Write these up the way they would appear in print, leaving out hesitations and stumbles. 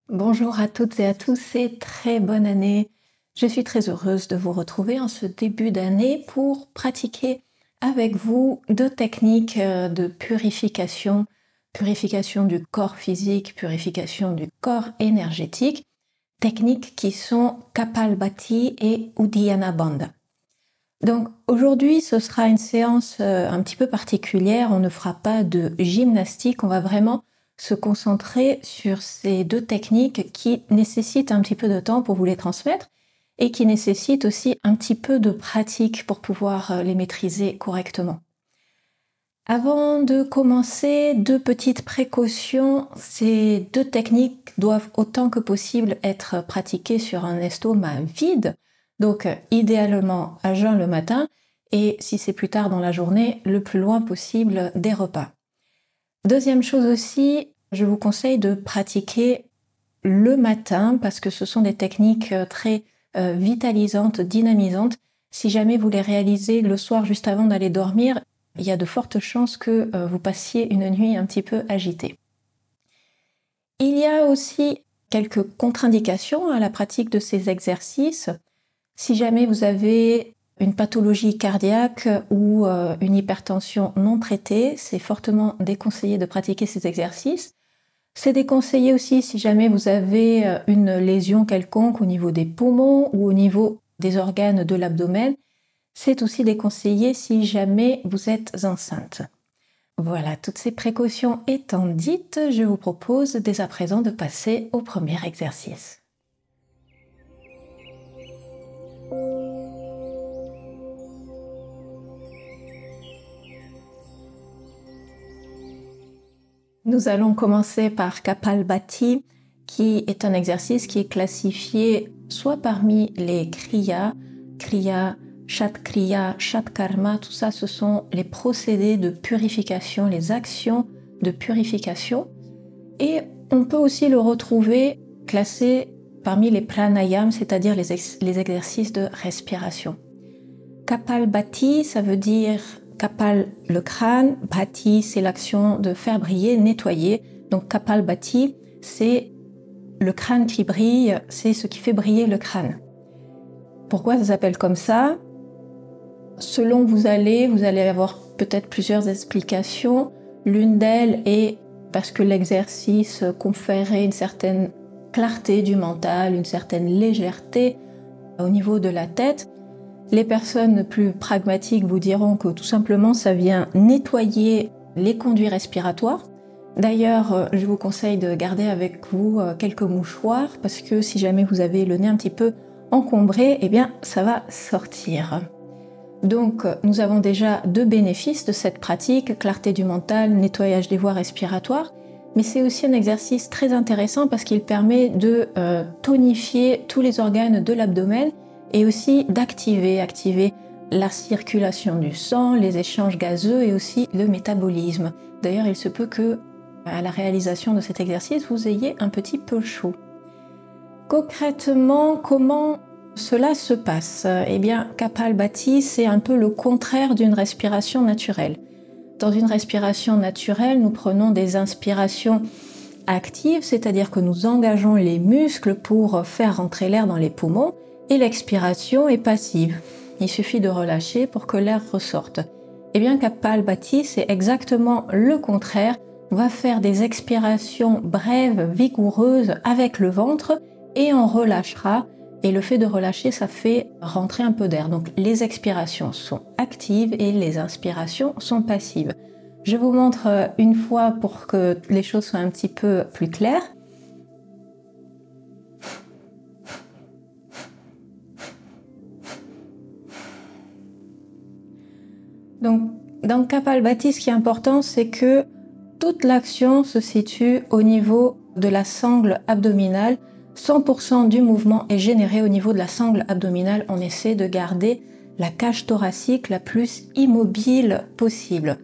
Bonjour à toutes et à tous et très bonne année. Je suis très heureuse de vous retrouver en ce début d'année pour pratiquer avec vous deux techniques de purification. Purification du corps physique, purification du corps énergétique. Techniques qui sont Kapalbhati et Uddiyana Bandha. Donc aujourd'hui ce sera une séance un petit peu particulière, on ne fera pas de gymnastique, on va vraiment se concentrer sur ces deux techniques qui nécessitent un petit peu de temps pour vous les transmettre et qui nécessitent aussi un petit peu de pratique pour pouvoir les maîtriser correctement. Avant de commencer, deux petites précautions. Ces deux techniques doivent autant que possible être pratiquées sur un estomac vide, donc idéalement à jeun le matin et si c'est plus tard dans la journée, le plus loin possible des repas. Deuxième chose aussi, je vous conseille de pratiquer le matin parce que ce sont des techniques très vitalisantes, dynamisantes. Si jamais vous les réalisez le soir juste avant d'aller dormir, il y a de fortes chances que vous passiez une nuit un petit peu agitée. Il y a aussi quelques contre-indications à la pratique de ces exercices. Si jamais vous avez une pathologie cardiaque ou une hypertension non traitée, c'est fortement déconseillé de pratiquer ces exercices. C'est déconseillé aussi si jamais vous avez une lésion quelconque au niveau des poumons ou au niveau des organes de l'abdomen. C'est aussi déconseillé si jamais vous êtes enceinte. Voilà, toutes ces précautions étant dites, je vous propose dès à présent de passer au premier exercice. Nous allons commencer par Kapalbhati, qui est un exercice qui est classifié soit parmi les kriyas, Shat-kriya, Shat-karma, tout ça ce sont les procédés de purification, les actions de purification. Et on peut aussi le retrouver classé parmi les pranayams, c'est-à-dire les exercices de respiration. Kapalbhati, ça veut dire Kapal le crâne, Bhati c'est l'action de faire briller, nettoyer. Donc Kapalbhati c'est le crâne qui brille, c'est ce qui fait briller le crâne. Pourquoi ça s'appelle comme ça? Selon où vous allez avoir peut-être plusieurs explications. L'une d'elles est parce que l'exercice conférait une certaine clarté du mental, une certaine légèreté au niveau de la tête. Les personnes plus pragmatiques vous diront que tout simplement ça vient nettoyer les conduits respiratoires. D'ailleurs, je vous conseille de garder avec vous quelques mouchoirs parce que si jamais vous avez le nez un petit peu encombré, eh bien ça va sortir. Donc nous avons déjà deux bénéfices de cette pratique, clarté du mental, nettoyage des voies respiratoires, mais c'est aussi un exercice très intéressant parce qu'il permet de tonifier tous les organes de l'abdomen et aussi d'activer la circulation du sang, les échanges gazeux et aussi le métabolisme. D'ailleurs, il se peut que à la réalisation de cet exercice, vous ayez un petit peu chaud. Concrètement, comment cela se passe? Eh bien, Kapalbhati, c'est un peu le contraire d'une respiration naturelle. Dans une respiration naturelle, nous prenons des inspirations actives, c'est-à-dire que nous engageons les muscles pour faire rentrer l'air dans les poumons, et l'expiration est passive. Il suffit de relâcher pour que l'air ressorte. Eh bien, Kapalbhati, c'est exactement le contraire. On va faire des expirations brèves, vigoureuses avec le ventre, et on relâchera. Et le fait de relâcher, ça fait rentrer un peu d'air. Donc les expirations sont actives et les inspirations sont passives. Je vous montre une fois pour que les choses soient un petit peu plus claires. Donc dans Kapalbhati, ce qui est important, c'est que toute l'action se situe au niveau de la sangle abdominale. 100% du mouvement est généré au niveau de la sangle abdominale. On essaie de garder la cage thoracique la plus immobile possible.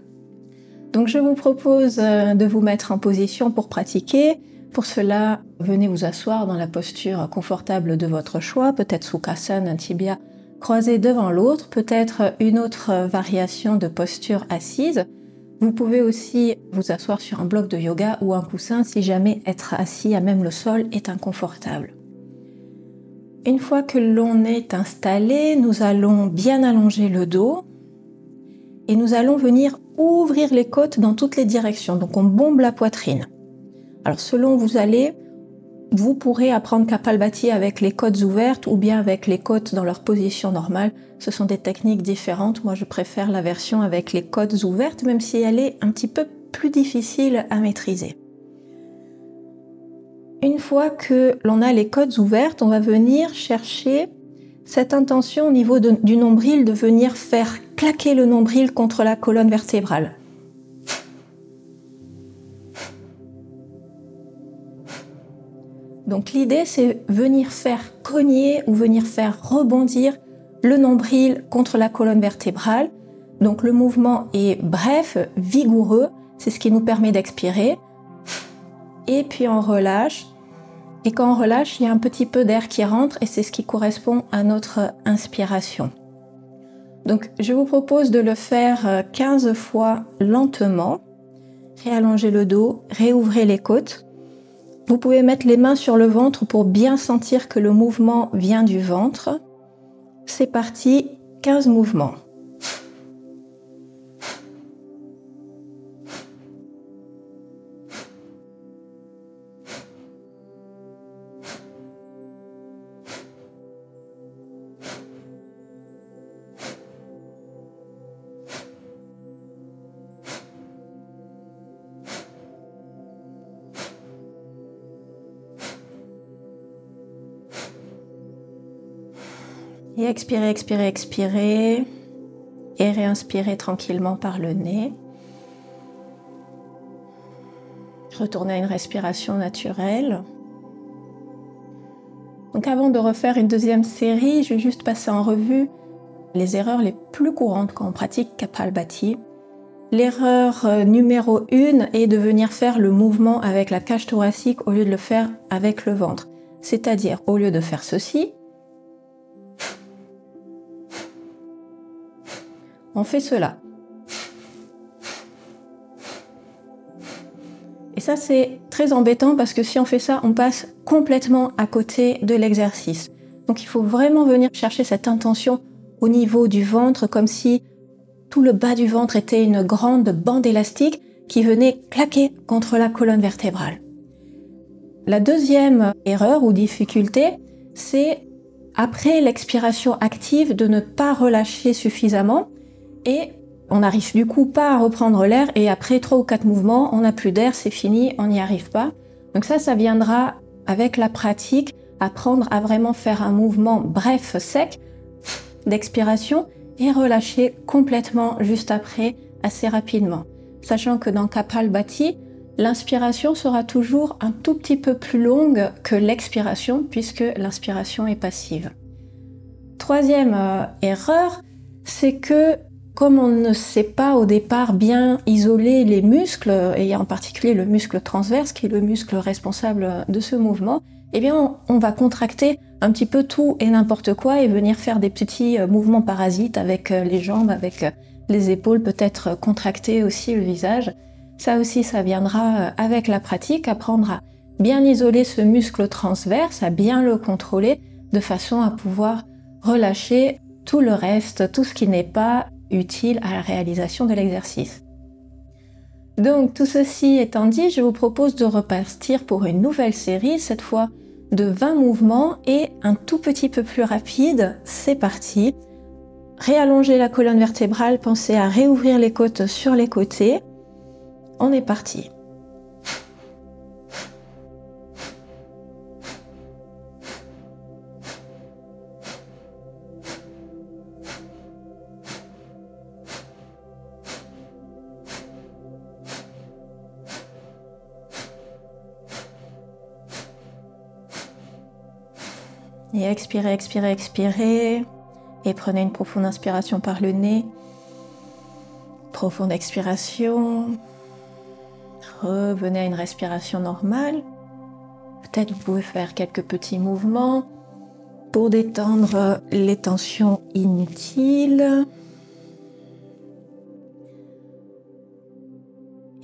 Donc je vous propose de vous mettre en position pour pratiquer. Pour cela, venez vous asseoir dans la posture confortable de votre choix, peut-être Sukhasana, un tibia croisé devant l'autre, peut-être une autre variation de posture assise. Vous pouvez aussi vous asseoir sur un bloc de yoga ou un coussin si jamais être assis à même le sol est inconfortable. Une fois que l'on est installé, nous allons bien allonger le dos et nous allons venir ouvrir les côtes dans toutes les directions. Donc on bombe la poitrine. Alors selon où vous allez, vous pourrez apprendre Kapalbhati avec les côtes ouvertes ou bien avec les côtes dans leur position normale. Ce sont des techniques différentes. Moi, je préfère la version avec les côtes ouvertes, même si elle est un petit peu plus difficile à maîtriser. Une fois que l'on a les côtes ouvertes, on va venir chercher cette intention au niveau du nombril de venir faire claquer le nombril contre la colonne vertébrale. Donc l'idée, c'est venir faire cogner ou venir faire rebondir le nombril contre la colonne vertébrale. Donc le mouvement est bref, vigoureux, c'est ce qui nous permet d'expirer. Et puis on relâche. Et quand on relâche, il y a un petit peu d'air qui rentre et c'est ce qui correspond à notre inspiration. Donc je vous propose de le faire 15 fois lentement. Réallongez le dos, réouvrez les côtes. Vous pouvez mettre les mains sur le ventre pour bien sentir que le mouvement vient du ventre. C'est parti, 15 mouvements. Et expirez, expirez, expirez. Et réinspirez tranquillement par le nez. Retournez à une respiration naturelle. Donc avant de refaire une deuxième série, je vais juste passer en revue les erreurs les plus courantes quand on pratique Kapalbhati. L'erreur numéro 1 est de venir faire le mouvement avec la cage thoracique au lieu de le faire avec le ventre. C'est-à-dire, au lieu de faire ceci, on fait cela. Et ça, c'est très embêtant parce que si on fait ça, on passe complètement à côté de l'exercice. Donc il faut vraiment venir chercher cette intention au niveau du ventre, comme si tout le bas du ventre était une grande bande élastique qui venait claquer contre la colonne vertébrale. La deuxième erreur ou difficulté, c'est après l'expiration active de ne pas relâcher suffisamment et on n'arrive du coup pas à reprendre l'air et après 3 ou 4 mouvements, on n'a plus d'air, c'est fini, on n'y arrive pas. Donc ça viendra avec la pratique, apprendre à vraiment faire un mouvement bref, sec, d'expiration et relâcher complètement juste après, assez rapidement. Sachant que dans Kapalbhati, l'inspiration sera toujours un tout petit peu plus longue que l'expiration puisque l'inspiration est passive. Troisième erreur, c'est que comme on ne sait pas au départ bien isoler les muscles, et en particulier le muscle transverse, qui est le muscle responsable de ce mouvement, eh bien on va contracter un petit peu tout et n'importe quoi et venir faire des petits mouvements parasites avec les jambes, avec les épaules, peut-être contracter aussi le visage. Ça aussi, ça viendra avec la pratique, apprendre à bien isoler ce muscle transverse, à bien le contrôler, de façon à pouvoir relâcher tout le reste, tout ce qui n'est pas utile à la réalisation de l'exercice. Donc tout ceci étant dit, je vous propose de repartir pour une nouvelle série, cette fois de 20 mouvements et un tout petit peu plus rapide. C'est parti. Réallongez la colonne vertébrale, pensez à réouvrir les côtes sur les côtés. On est parti. Et expirez, expirez, expirez. Et prenez une profonde inspiration par le nez. Profonde expiration. Revenez à une respiration normale. Peut-être vous pouvez faire quelques petits mouvements pour détendre les tensions inutiles.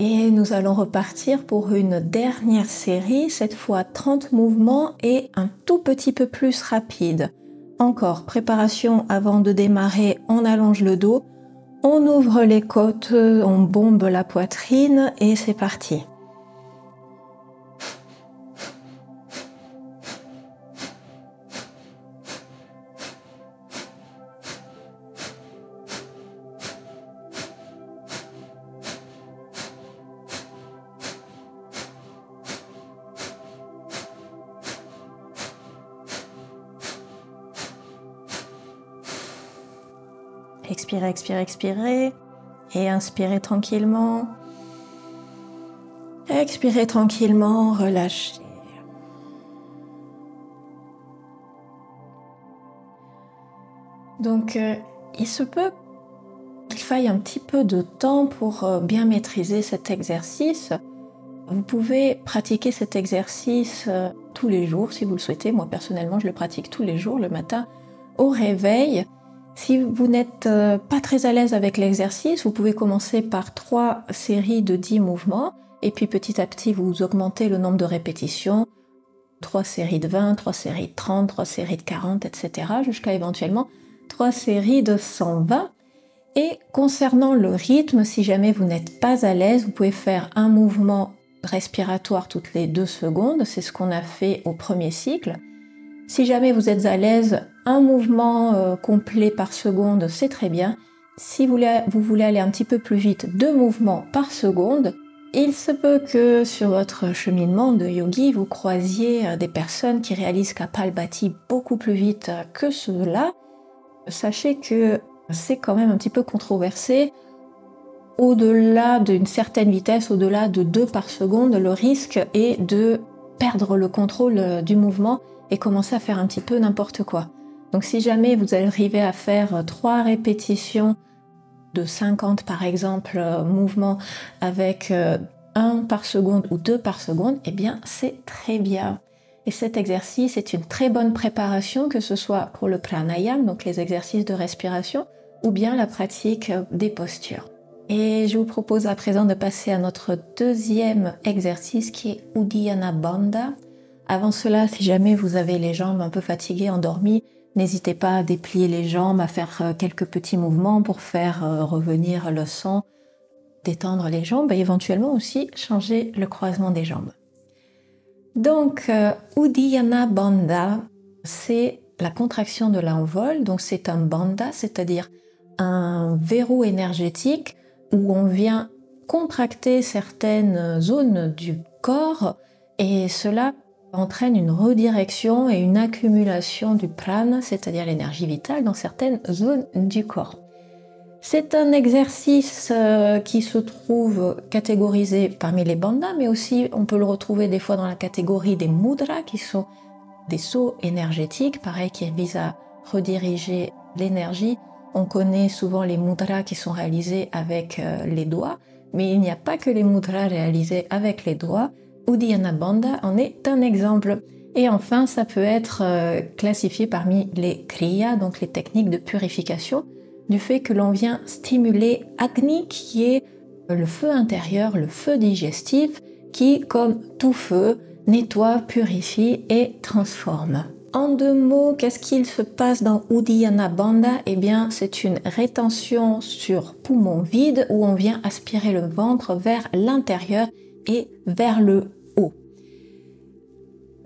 Et nous allons repartir pour une dernière série, cette fois 30 mouvements et un tout petit peu plus rapide. Encore, préparation avant de démarrer, on allonge le dos, on ouvre les côtes, on bombe la poitrine et c'est parti. Expirez, expirez, expirez. Et inspirez tranquillement. Expirez tranquillement, relâchez. Donc, il se peut qu'il faille un petit peu de temps pour bien maîtriser cet exercice. Vous pouvez pratiquer cet exercice tous les jours si vous le souhaitez. Moi, personnellement, je le pratique tous les jours, le matin, au réveil. Si vous n'êtes pas très à l'aise avec l'exercice, vous pouvez commencer par 3 séries de 10 mouvements et puis petit à petit vous augmentez le nombre de répétitions, 3 séries de 20, 3 séries de 30, 3 séries de 40, etc. jusqu'à éventuellement 3 séries de 120. Et concernant le rythme, si jamais vous n'êtes pas à l'aise, vous pouvez faire un mouvement respiratoire toutes les 2 secondes, c'est ce qu'on a fait au premier cycle. Si jamais vous êtes à l'aise, un mouvement complet par seconde, c'est très bien. Si vous voulez aller un petit peu plus vite, 2 mouvements par seconde, il se peut que sur votre cheminement de yogi, vous croisiez des personnes qui réalisent Kapalbhati beaucoup plus vite que cela. Sachez que c'est quand même un petit peu controversé. Au-delà d'une certaine vitesse, au-delà de 2 par seconde, le risque est de perdre le contrôle du mouvement et commencer à faire un petit peu n'importe quoi. Donc si jamais vous arrivez à faire 3 répétitions de 50 par exemple mouvements avec 1 par seconde ou 2 par seconde, eh bien c'est très bien. Et cet exercice est une très bonne préparation, que ce soit pour le pranayama, donc les exercices de respiration, ou bien la pratique des postures. Et je vous propose à présent de passer à notre deuxième exercice qui est Uddiyana Bandha. Avant cela, si jamais vous avez les jambes un peu fatiguées, endormies, n'hésitez pas à déplier les jambes, à faire quelques petits mouvements pour faire revenir le sang, détendre les jambes et éventuellement aussi changer le croisement des jambes. Donc, Uddiyana Bandha, c'est la contraction de l'envol, donc c'est un bandha, c'est-à-dire un verrou énergétique où on vient contracter certaines zones du corps et cela entraîne une redirection et une accumulation du prana, c'est-à-dire l'énergie vitale, dans certaines zones du corps. C'est un exercice qui se trouve catégorisé parmi les bandhas, mais aussi on peut le retrouver des fois dans la catégorie des mudras, qui sont des sauts énergétiques, pareil, qui visent à rediriger l'énergie. On connaît souvent les mudras qui sont réalisés avec les doigts, mais il n'y a pas que les mudras réalisés avec les doigts. Uddiyana Bandha en est un exemple. Et enfin, ça peut être classifié parmi les kriya, donc les techniques de purification, du fait que l'on vient stimuler Agni, qui est le feu intérieur, le feu digestif, qui, comme tout feu, nettoie, purifie et transforme. En 2 mots, qu'est-ce qu'il se passe dans Uddiyana Bandha? Eh bien, c'est une rétention sur poumon vide où on vient aspirer le ventre vers l'intérieur et vers le haut.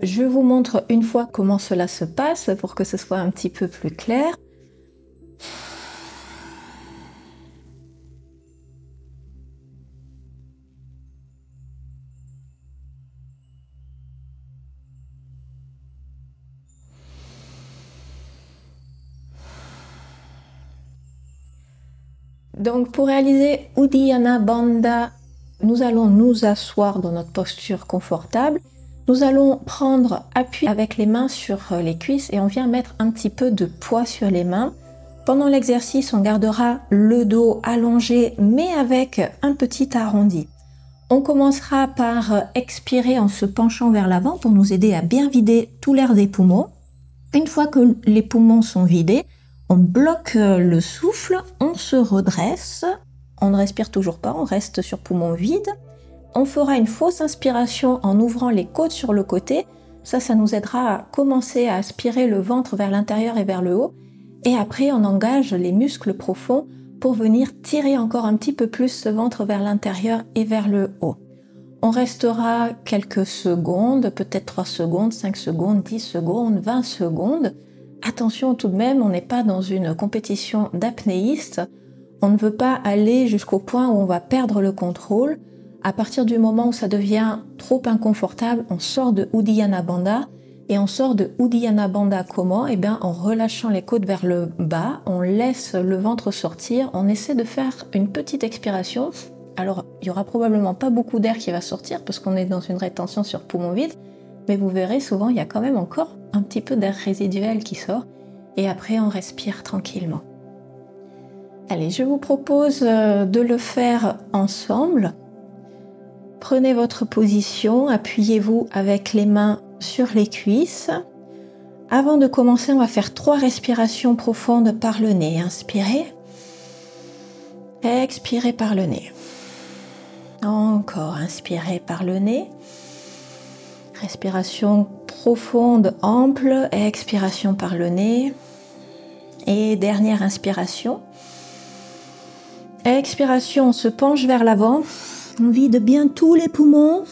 Je vous montre une fois comment cela se passe pour que ce soit un petit peu plus clair. Donc pour réaliser Uddiyana Bandha, nous allons nous asseoir dans notre posture confortable. Nous allons prendre appui avec les mains sur les cuisses et on vient mettre un petit peu de poids sur les mains. Pendant l'exercice, on gardera le dos allongé mais avec un petit arrondi. On commencera par expirer en se penchant vers l'avant pour nous aider à bien vider tout l'air des poumons. Une fois que les poumons sont vidés, on bloque le souffle, on se redresse, on ne respire toujours pas, on reste sur poumon vide. On fera une fausse inspiration en ouvrant les côtes sur le côté. Ça nous aidera à commencer à aspirer le ventre vers l'intérieur et vers le haut. Et après, on engage les muscles profonds pour venir tirer encore un petit peu plus ce ventre vers l'intérieur et vers le haut. On restera quelques secondes, peut-être 3 secondes, 5 secondes, 10 secondes, 20 secondes. Attention tout de même, on n'est pas dans une compétition d'apnéistes. On ne veut pas aller jusqu'au point où on va perdre le contrôle. À partir du moment où ça devient trop inconfortable, on sort de Uddiyana Bandha. Et on sort de Uddiyana Bandha comment? Eh bien, en relâchant les côtes vers le bas, on laisse le ventre sortir, on essaie de faire une petite expiration. Alors, il y aura probablement pas beaucoup d'air qui va sortir parce qu'on est dans une rétention sur poumon vide, mais vous verrez, souvent, il y a quand même encore un petit peu d'air résiduel qui sort. Et après, on respire tranquillement. Allez, je vous propose de le faire ensemble. Prenez votre position, appuyez-vous avec les mains sur les cuisses. Avant de commencer, on va faire 3 respirations profondes par le nez. Inspirez. Expirez par le nez. Encore, inspirez par le nez. Respiration profonde, ample. Expiration par le nez. Et dernière inspiration. Expiration, on se penche vers l'avant. On vide bien tous les poumons.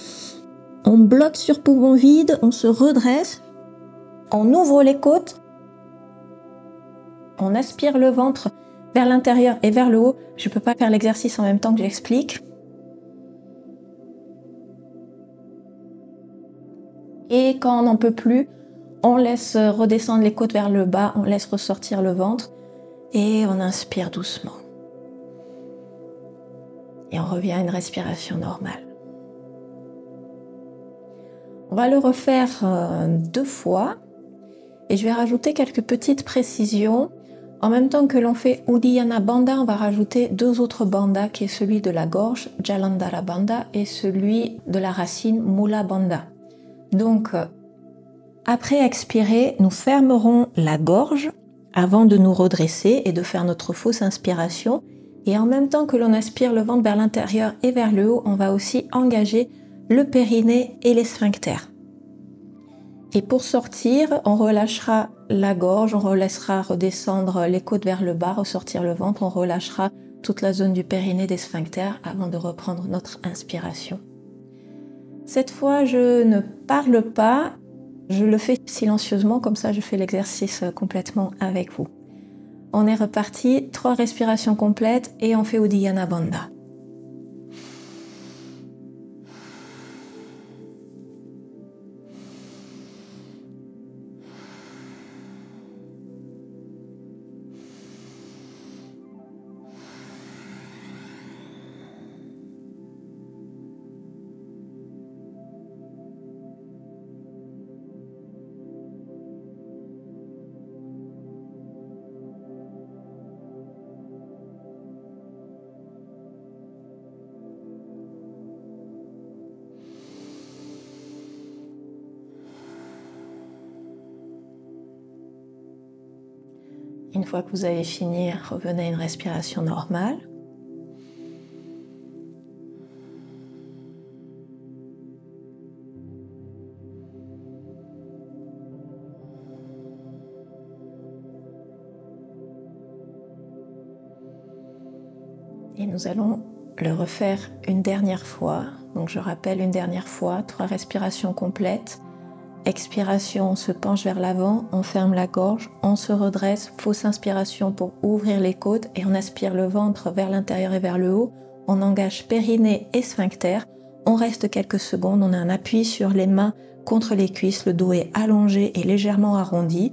On bloque sur poumon vide, on se redresse. On ouvre les côtes. On aspire le ventre vers l'intérieur et vers le haut. Je ne peux pas faire l'exercice en même temps que j'explique. Et quand on n'en peut plus, on laisse redescendre les côtes vers le bas, on laisse ressortir le ventre et on inspire doucement. Et on revient à une respiration normale. On va le refaire 2 fois et je vais rajouter quelques petites précisions. En même temps que l'on fait Uddiyana Bandha, on va rajouter 2 autres bandhas qui est celui de la gorge, Jalandhara Bandha, et celui de la racine, Mula Bandha. Donc, après expirer, nous fermerons la gorge avant de nous redresser et de faire notre fausse inspiration. Et en même temps que l'on aspire le ventre vers l'intérieur et vers le haut, on va aussi engager le périnée et les sphincters. Et pour sortir, on relâchera la gorge, on laissera redescendre les côtes vers le bas, ressortir le ventre, on relâchera toute la zone du périnée des sphincters avant de reprendre notre inspiration. Cette fois, je ne parle pas, je le fais silencieusement, comme ça je fais l'exercice complètement avec vous. On est reparti, 3 respirations complètes et on fait Uddiyana Bandha. Une fois que vous avez fini, revenez à une respiration normale. Et nous allons le refaire une dernière fois. Donc je rappelle une dernière fois, 3 respirations complètes. Expiration, on se penche vers l'avant, on ferme la gorge, on se redresse, fausse inspiration pour ouvrir les côtes et on aspire le ventre vers l'intérieur et vers le haut. On engage périnée et sphincter. On reste quelques secondes, on a un appui sur les mains contre les cuisses, le dos est allongé et légèrement arrondi.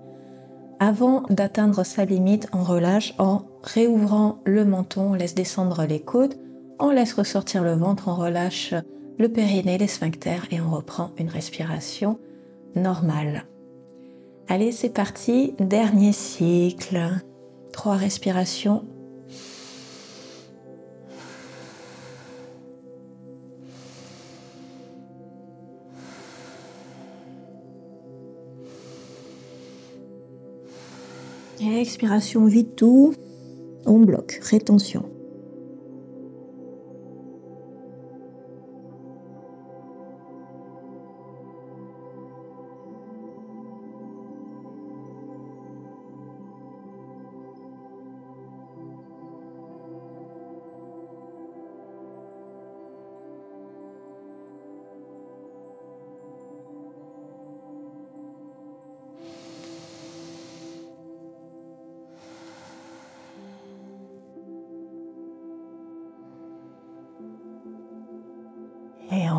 Avant d'atteindre sa limite, on relâche en réouvrant le menton, on laisse descendre les côtes, on laisse ressortir le ventre, on relâche le périnée, les sphincters et on reprend une respiration normale. Allez, c'est parti, dernier cycle. 3 respirations. Et expiration, vide tout. On bloque, rétention.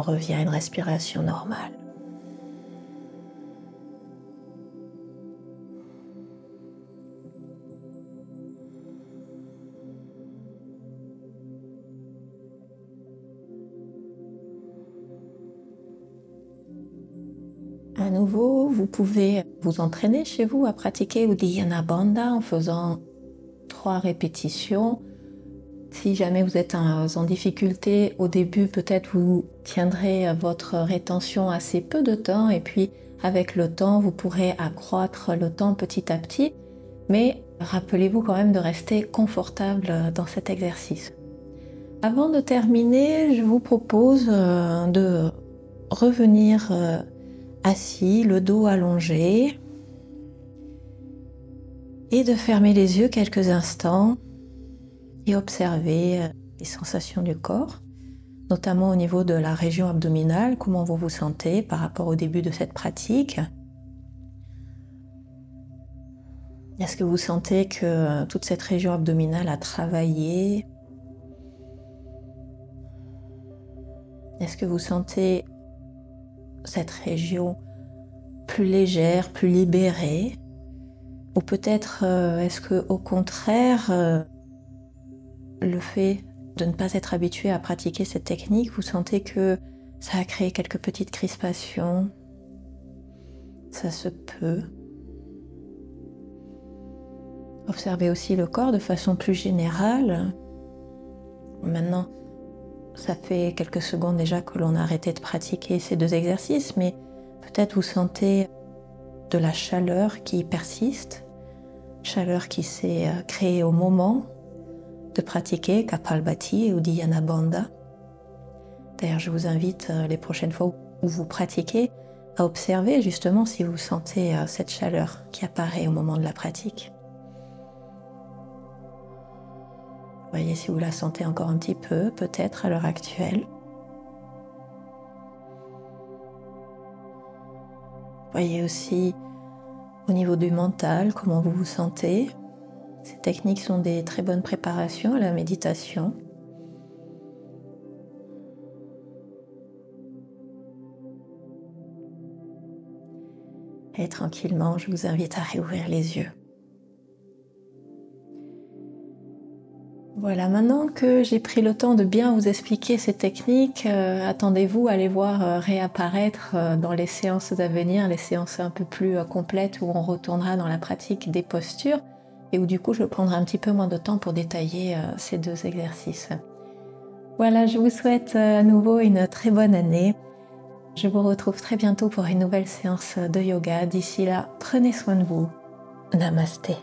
on revient à une respiration normale. À nouveau, vous pouvez vous entraîner chez vous à pratiquer Uddiyana Bandha en faisant 3 répétitions. Si jamais vous êtes en difficulté au début, peut-être vous tiendrez votre rétention assez peu de temps et puis avec le temps, vous pourrez accroître le temps petit à petit. Mais rappelez-vous quand même de rester confortable dans cet exercice. Avant de terminer, je vous propose de revenir assis, le dos allongé, et de fermer les yeux quelques instants et observer les sensations du corps, notamment au niveau de la région abdominale, comment vous vous sentez par rapport au début de cette pratique. Est-ce que vous sentez que toute cette région abdominale a travaillé? Est-ce que vous sentez cette région plus légère, plus libérée? Ou peut-être est-ce que au contraire, le fait de ne pas être habitué à pratiquer cette technique, vous sentez que ça a créé quelques petites crispations? Ça se peut. Observez aussi le corps de façon plus générale. Maintenant, ça fait quelques secondes déjà que l'on a arrêté de pratiquer ces 2 exercices, mais peut-être vous sentez de la chaleur qui persiste, chaleur qui s'est créée au moment de pratiquer Kapalbhati et Uddiyana Bandha. D'ailleurs, je vous invite les prochaines fois où vous pratiquez à observer justement si vous sentez cette chaleur qui apparaît au moment de la pratique. Voyez si vous la sentez encore un petit peu, peut-être à l'heure actuelle. Voyez aussi au niveau du mental comment vous vous sentez. Ces techniques sont des très bonnes préparations à la méditation. Et tranquillement, je vous invite à réouvrir les yeux. Voilà, maintenant que j'ai pris le temps de bien vous expliquer ces techniques, attendez-vous à les voir réapparaître dans les séances à venir, les séances un peu plus complètes où on retournera dans la pratique des postures et où du coup je prendrai un petit peu moins de temps pour détailler ces 2 exercices. Voilà, je vous souhaite à nouveau une très bonne année. Je vous retrouve très bientôt pour une nouvelle séance de yoga. D'ici là, prenez soin de vous. Namasté.